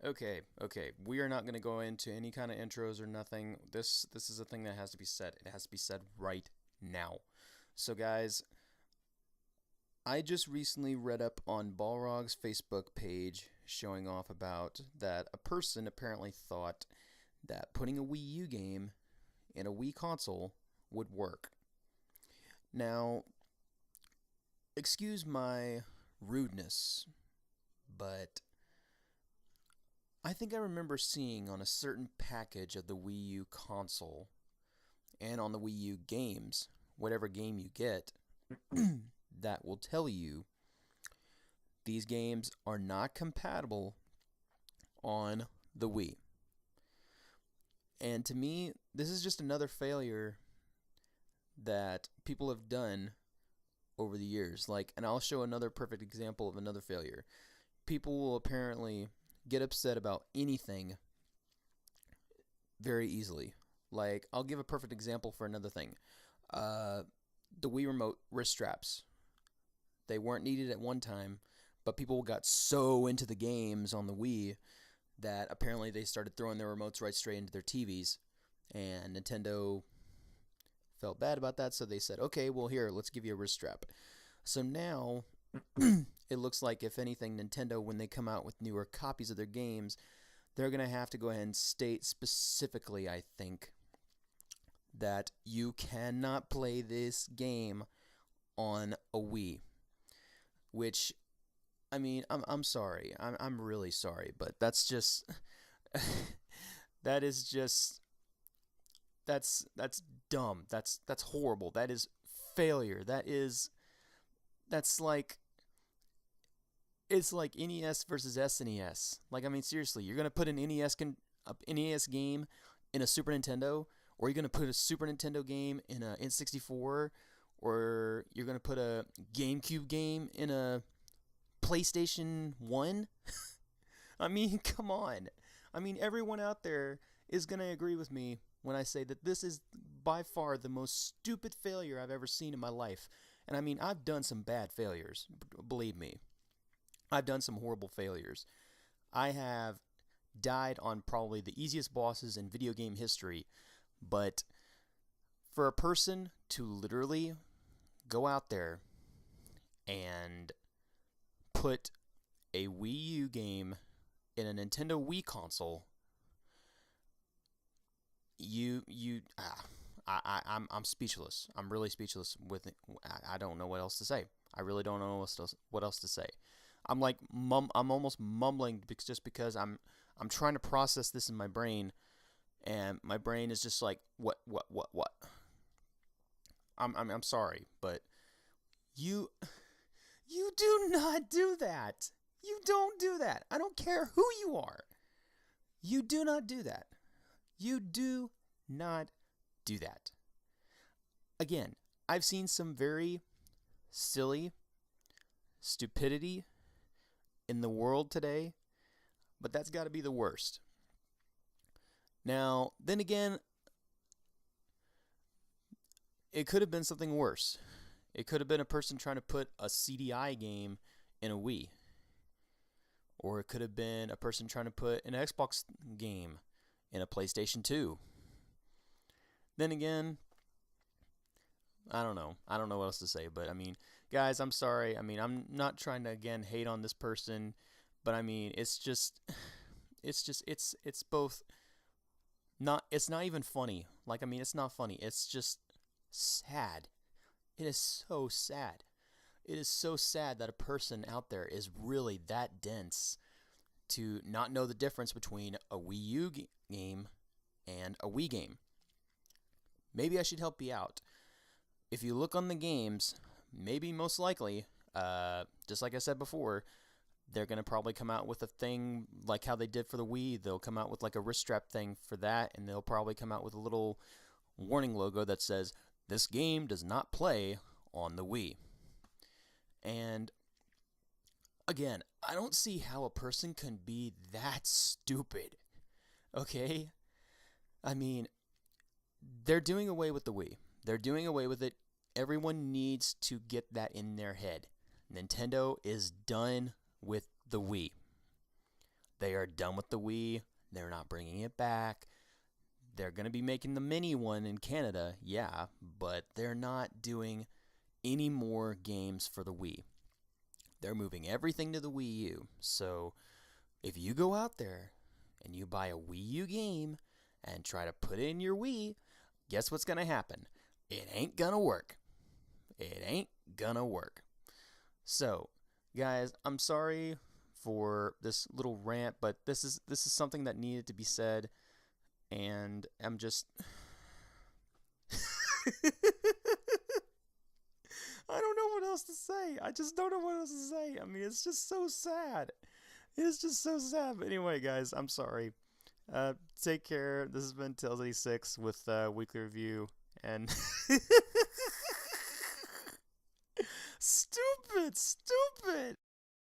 Okay. We are not going to go into any kind of intros or nothing. This is a thing that has to be said. It has to be said right now. So guys, I just recently read up on Balrog's Facebook page showing off about that a person apparently thought that putting a Wii U game in a Wii console would work. Now, excuse my rudeness, but I think I remember seeing on a certain package of the Wii U console and on the Wii U games, whatever game you get, that will tell you these games are not compatible on the Wii. And to me, this is just another failure that people have done over the years. And I'll show another perfect example of another failure. People will apparently get upset about anything very easily. I'll give a perfect example for another thing. The Wii Remote wrist straps. They weren't needed at one time, but people got so into the games on the Wii that apparently they started throwing their remotes right straight into their TVs. And Nintendo felt bad about that, so they said, okay, well, here, let's give you a wrist strap. So now it looks like, if anything, Nintendo, when they come out with newer copies of their games, they're going to have to go ahead and state specifically, I think, that you cannot play this game on a Wii. Which, I mean, I'm sorry. I'm really sorry, but that's just that is just that's dumb. That's horrible. That is failure. That's like, it's like NES versus SNES. I mean, seriously, you're gonna put an NES game in a Super Nintendo, or you're gonna put a Super Nintendo game in a N64, or you're gonna put a GameCube game in a PlayStation 1? I mean, come on. I mean, everyone out there is gonna agree with me when I say that this is by far the most stupid failure I've ever seen in my life. And I mean, I've done some bad failures, believe me. I've done some horrible failures. I have died on probably the easiest bosses in video game history, but for a person to literally go out there and put a Wii U game in a Nintendo Wii console, I'm speechless. I'm really speechless with it. I don't know what else to say. I really don't know what else to say. I'm almost mumbling because I'm trying to process this in my brain, and my brain is just like, what. I'm sorry, but you do not do that. You don't do that. I don't care who you are. You do not do that. You do not do that. Again, I've seen some very silly stupidity in the world today, but that's got to be the worst. Now, then again, it could have been something worse. It could have been a person trying to put a CDI game in a Wii. Or it could have been a person trying to put an Xbox game in a PlayStation 2. Then again, I don't know. I don't know what else to say. But I mean, guys, I'm sorry. I mean, I'm not trying to, again, hate on this person. But I mean, it's both not, it's not even funny. I mean, it's not funny. It's just sad. It is so sad. It is so sad that a person out there is really that dense to not know the difference between a Wii U game and a Wii game. Maybe I should help you out. If you look on the games, maybe most likely, just like I said before, they're going to probably come out with a thing like how they did for the Wii. They'll come out with a wrist strap thing for that, and they'll probably come out with a little warning logo that says, "This game does not play on the Wii." And again, I don't see how a person can be that stupid. Okay? I mean, they're doing away with the Wii. They're doing away with it. Everyone needs to get that in their head. Nintendo is done with the Wii. They are done with the Wii. They're not bringing it back. They're going to be making the mini one in Canada, yeah, but they're not doing any more games for the Wii. They're moving everything to the Wii U. So if you go out there and you buy a Wii U game and try to put it in your Wii, guess what's going to happen? It ain't going to work. It ain't going to work. So, guys, I'm sorry for this little rant, but this is something that needed to be said, and I'm just I don't know what else to say. I just don't know what else to say. I mean, it's just so sad. It's just so sad. But anyway, guys, I'm sorry. Take care. This has been Tales 86 with Weekly Review, and stupid.